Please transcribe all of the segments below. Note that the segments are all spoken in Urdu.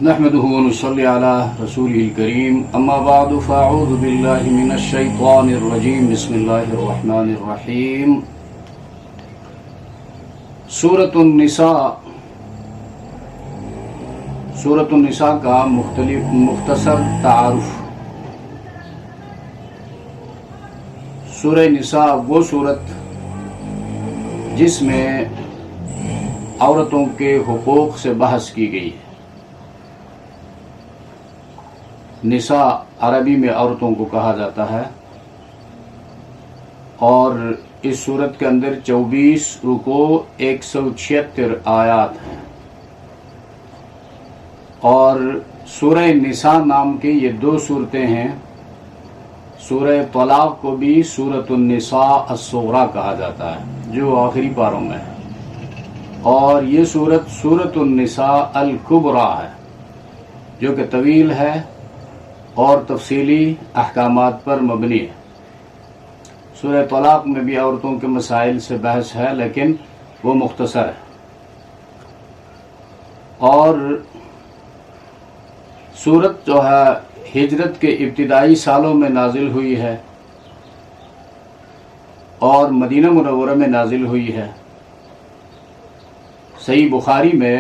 نحمده ونصلي على رسوله الكريم اما بعد فاعوذ بالله من الشيطان الرجيم بسم الله الرحمن الرحيم سورۃ النساء کا مختصر تعارف۔ سورہ نساء وہ سورت جس میں عورتوں کے حقوق سے بحث کی گئی ہے۔ نساء عربی میں عورتوں کو کہا جاتا ہے، اور اس سورت کے اندر 24 رکوع 176 آیات ہیں، اور سورہ نساء نام کی یہ دو صورتیں ہیں۔ سورہ طلاق کو بھی سورۃ النساء الصغریٰ کہا جاتا ہے جو آخری پاروں میں ہے، اور یہ سورت سورۃ النساء الکبریٰ ہے جو کہ طویل ہے اور تفصیلی احکامات پر مبنی ہے۔ سورہ طلاق میں بھی عورتوں کے مسائل سے بحث ہے لیکن وہ مختصر ہے، اور سورت جو ہے ہجرت کے ابتدائی سالوں میں نازل ہوئی ہے اور مدینہ منورہ میں نازل ہوئی ہے۔ صحیح بخاری میں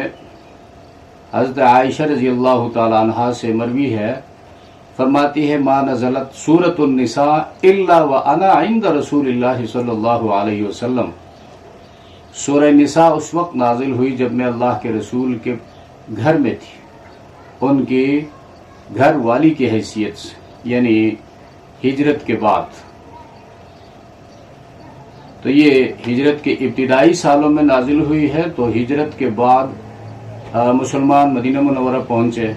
حضرت عائشہ رضی اللہ تعالی عنہا سے مروی ہے، فرماتی ہے ما نزلت سورۃ النساء الا وانا عند رسول اللہ صلی اللہ علیہ وسلم۔ سورہ نساء اس وقت نازل ہوئی جب میں اللہ کے رسول کے گھر میں تھی، ان کی گھر والی کی حیثیت سے، یعنی ہجرت کے بعد۔ تو یہ ہجرت کے ابتدائی سالوں میں نازل ہوئی ہے، تو ہجرت کے بعد مسلمان مدینہ منورہ پہنچے،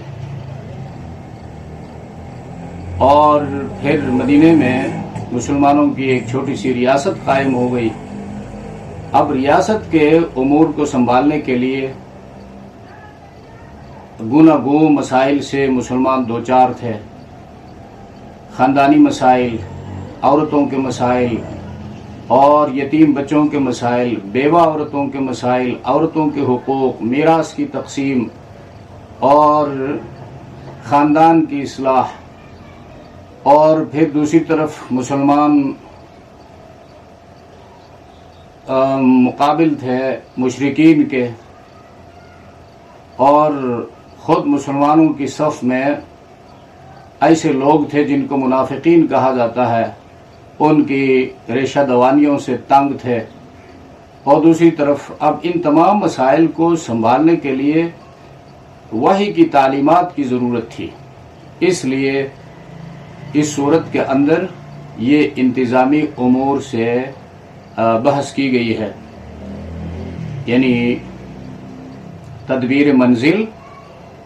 اور پھر مدینے میں مسلمانوں کی ایک چھوٹی سی ریاست قائم ہو گئی۔ اب ریاست کے امور کو سنبھالنے کے لیے گوناگوں مسائل سے مسلمان دوچار تھے، خاندانی مسائل، عورتوں کے مسائل، اور یتیم بچوں کے مسائل، بیوہ عورتوں کے مسائل، عورتوں کے حقوق، میراث کی تقسیم، اور خاندان کی اصلاح، اور پھر دوسری طرف مسلمان مقابل تھے مشرکین کے، اور خود مسلمانوں کی صف میں ایسے لوگ تھے جن کو منافقین کہا جاتا ہے، ان کی ریشہ دوانیوں سے تنگ تھے، اور دوسری طرف اب ان تمام مسائل کو سنبھالنے کے لیے وحی کی تعلیمات کی ضرورت تھی۔ اس لیے اس صورت کے اندر یہ انتظامی امور سے بحث کی گئی ہے، یعنی تدبیر منزل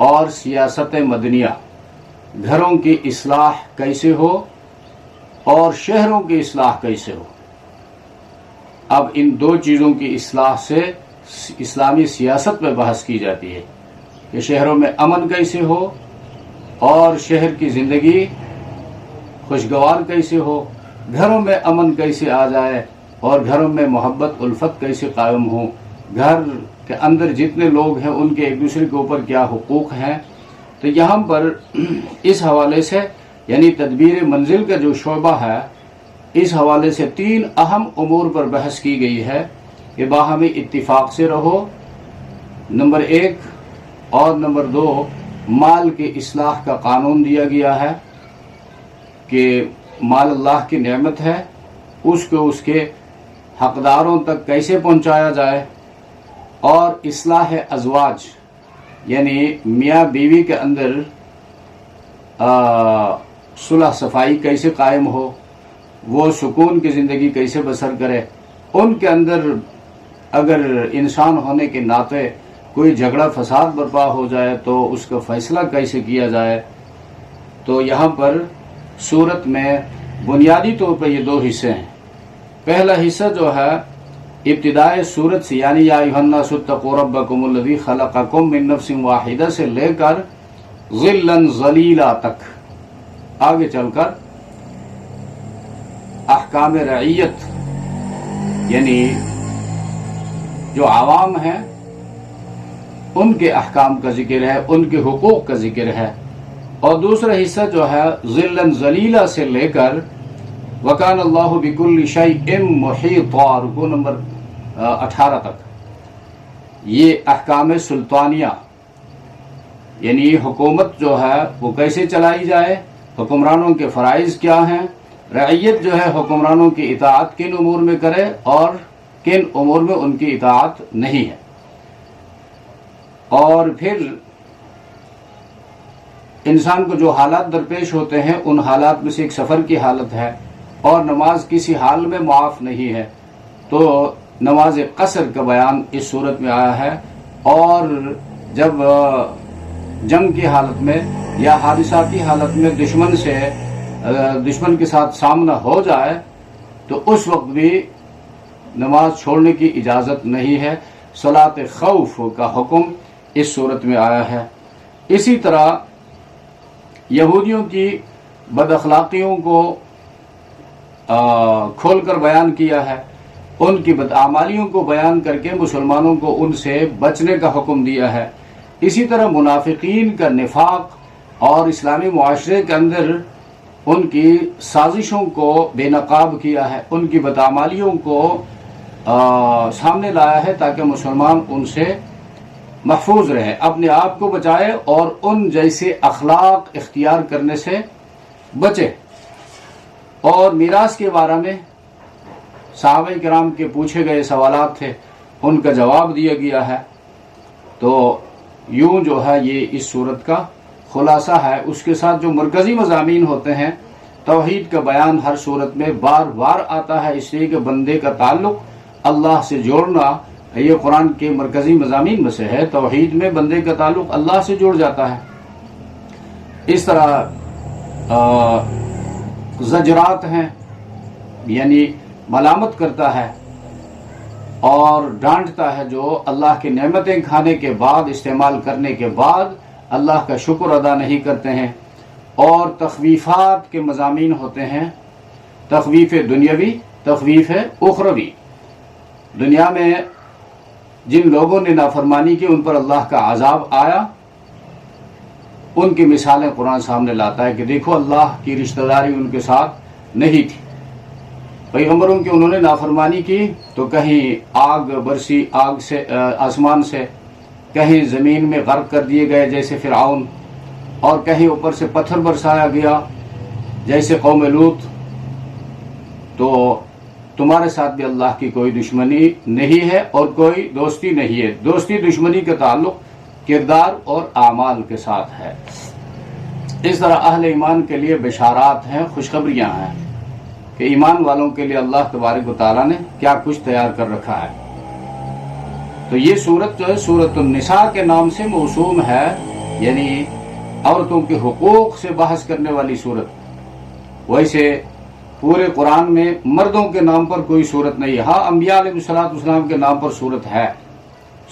اور سیاست مدنیہ، گھروں کی اصلاح کیسے ہو اور شہروں کی اصلاح کیسے ہو۔ اب ان دو چیزوں کی اصلاح سے اسلامی سیاست میں بحث کی جاتی ہے کہ شہروں میں امن کیسے ہو اور شہر کی زندگی خوشگوار کیسے ہو، گھروں میں امن کیسے آ جائے اور گھروں میں محبت الفت کیسے قائم ہو، گھر کے اندر جتنے لوگ ہیں ان کے ایک دوسرے کے اوپر کیا حقوق ہیں۔ تو یہاں پر اس حوالے سے، یعنی تدبیر منزل کا جو شعبہ ہے، اس حوالے سے 3 اہم امور پر بحث کی گئی ہے کہ باہمی اتفاق سے رہو، نمبر 1، اور نمبر 2 مال کی اصلاح کا قانون دیا گیا ہے کہ مال اللہ کی نعمت ہے، اس کو اس کے حقداروں تک کیسے پہنچایا جائے، اور اصلاح ازواج یعنی میاں بیوی کے اندر صلح صفائی کیسے قائم ہو، وہ سکون کی زندگی کیسے بسر کرے، ان کے اندر اگر انسان ہونے کے ناطے کوئی جھگڑا فساد برپا ہو جائے تو اس کا فیصلہ کیسے کیا جائے۔ تو یہاں پر سورت میں بنیادی طور پر یہ 2 حصے ہیں۔ پہلا حصہ جو ہے ابتدائے سورت سے، یعنی یا ایھا الناس اتقوا ربکم الذی خلقکم من نفس واحدہ سے لے کر ظلا ظلیلا تک، آگے چل کر احکام رعیت، یعنی جو عوام ہیں ان کے احکام کا ذکر ہے، ان کے حقوق کا ذکر ہے، اور دوسرا حصہ جو ہے ذلًا ذلیلا سے لے کر وکان اللہ بکل شیء محیطا، رکوع نمبر 18 تک، یہ احکام سلطانیہ، یعنی حکومت جو ہے وہ کیسے چلائی جائے، حکمرانوں کے فرائض کیا ہیں، رعیت جو ہے حکمرانوں کی اطاعت کن امور میں کرے اور کن امور میں ان کی اطاعت نہیں ہے، اور پھر انسان کو جو حالات درپیش ہوتے ہیں ان حالات میں سے ایک سفر کی حالت ہے، اور نماز کسی حال میں معاف نہیں ہے، تو نماز قصر کا بیان اس صورت میں آیا ہے، اور جب جنگ کی حالت میں یا حادثاتی حالت میں دشمن کے ساتھ سامنا ہو جائے تو اس وقت بھی نماز چھوڑنے کی اجازت نہیں ہے، صلاۃ خوف کا حکم اس صورت میں آیا ہے۔ اسی طرح یہودیوں کی بد اخلاقیوں کو کھول کر بیان کیا ہے، ان کی بدعمالیوں کو بیان کر کے مسلمانوں کو ان سے بچنے کا حکم دیا ہے۔ اسی طرح منافقین کا نفاق اور اسلامی معاشرے کے اندر ان کی سازشوں کو بے نقاب کیا ہے، ان کی بدعمالیوں کو سامنے لایا ہے تاکہ مسلمان ان سے محفوظ رہے، اپنے آپ کو بچائے اور ان جیسے اخلاق اختیار کرنے سے بچے۔ اور میراث کے بارے میں صحابہ کرام کے پوچھے گئے سوالات تھے، ان کا جواب دیا گیا ہے، تو یوں جو ہے یہ اس صورت کا خلاصہ ہے۔ اس کے ساتھ جو مرکزی مضامین ہوتے ہیں، توحید کا بیان ہر صورت میں بار بار آتا ہے، اس لیے کہ بندے کا تعلق اللہ سے جوڑنا یہ قرآن کے مرکزی مضامین میں سے ہے، توحید میں بندے کا تعلق اللہ سے جڑ جاتا ہے۔ اس طرح زجرات ہیں، یعنی ملامت کرتا ہے اور ڈانٹتا ہے جو اللہ کی نعمتیں کھانے کے بعد، استعمال کرنے کے بعد اللہ کا شکر ادا نہیں کرتے ہیں، اور تخویفات کے مضامین ہوتے ہیں، تخویف دنیاوی، تخویف اخروی۔ دنیا میں جن لوگوں نے نافرمانی کی ان پر اللہ کا عذاب آیا، ان کی مثالیں قرآن سامنے لاتا ہے کہ دیکھو اللہ کی رشتہ داری ان کے ساتھ نہیں تھی، پیغمبروں کی انہوں نے نافرمانی کی تو کہیں آگ برسی، آگ سے آسمان سے، کہیں زمین میں غرق کر دیے گئے جیسے فرعون، اور کہیں اوپر سے پتھر برسایا گیا جیسے قوم لوط۔ تو تمہارے ساتھ بھی اللہ کی کوئی دشمنی نہیں ہے اور کوئی دوستی نہیں ہے، دوستی دشمنی کا تعلق کردار اور اعمال کے ساتھ ہے۔ اس طرح اہل ایمان کے لیے بشارات ہیں، خوشخبریاں ہیں کہ ایمان والوں کے لیے اللہ تبارک و تعالیٰ نے کیا کچھ تیار کر رکھا ہے۔ تو یہ صورت جو ہے سورۃ النساء کے نام سے موسوم ہے، یعنی عورتوں کے حقوق سے بحث کرنے والی صورت۔ ویسے پورے قرآن میں مردوں کے نام پر کوئی صورت نہیں ہے، ہاں انبیاء علیہ السلام کے نام پر صورت ہے،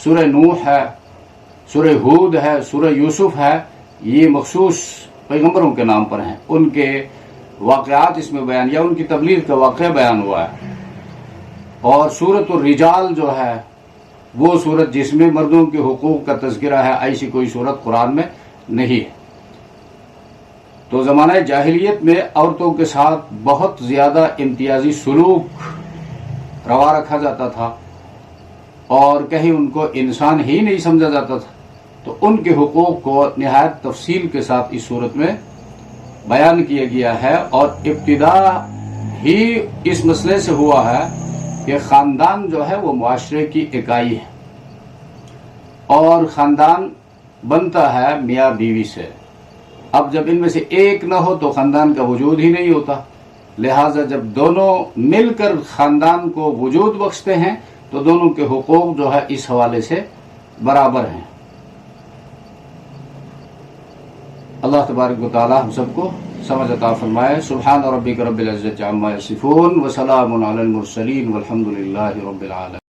سورہ نوح ہے، سورہ ہود ہے، سورہ یوسف ہے، یہ مخصوص پیغمبروں کے نام پر ہیں، ان کے واقعات اس میں بیان یا ان کی تبلیغ کا واقعہ بیان ہوا ہے۔ اور سورۃ الرجال جو ہے وہ صورت جس میں مردوں کے حقوق کا تذکرہ ہے، ایسی کوئی صورت قرآن میں نہیں ہے۔ تو زمانہ جاہلیت میں عورتوں کے ساتھ بہت زیادہ امتیازی سلوک روا رکھا جاتا تھا، اور کہیں ان کو انسان ہی نہیں سمجھا جاتا تھا، تو ان کے حقوق کو نہایت تفصیل کے ساتھ اس صورت میں بیان کیا گیا ہے۔ اور ابتدا ہی اس مسئلے سے ہوا ہے کہ خاندان جو ہے وہ معاشرے کی اکائی ہے، اور خاندان بنتا ہے میاں بیوی سے۔ اب جب ان میں سے ایک نہ ہو تو خاندان کا وجود ہی نہیں ہوتا، لہٰذا جب دونوں مل کر خاندان کو وجود بخشتے ہیں تو دونوں کے حقوق جو ہے اس حوالے سے برابر ہیں۔ اللہ تبارک و تعالی ہم سب کو سمجھ عطا فرمائے۔ سبحان ربک رب العزت عما یصفون وسلام علی المرسلین والحمد للہ رب العالمین۔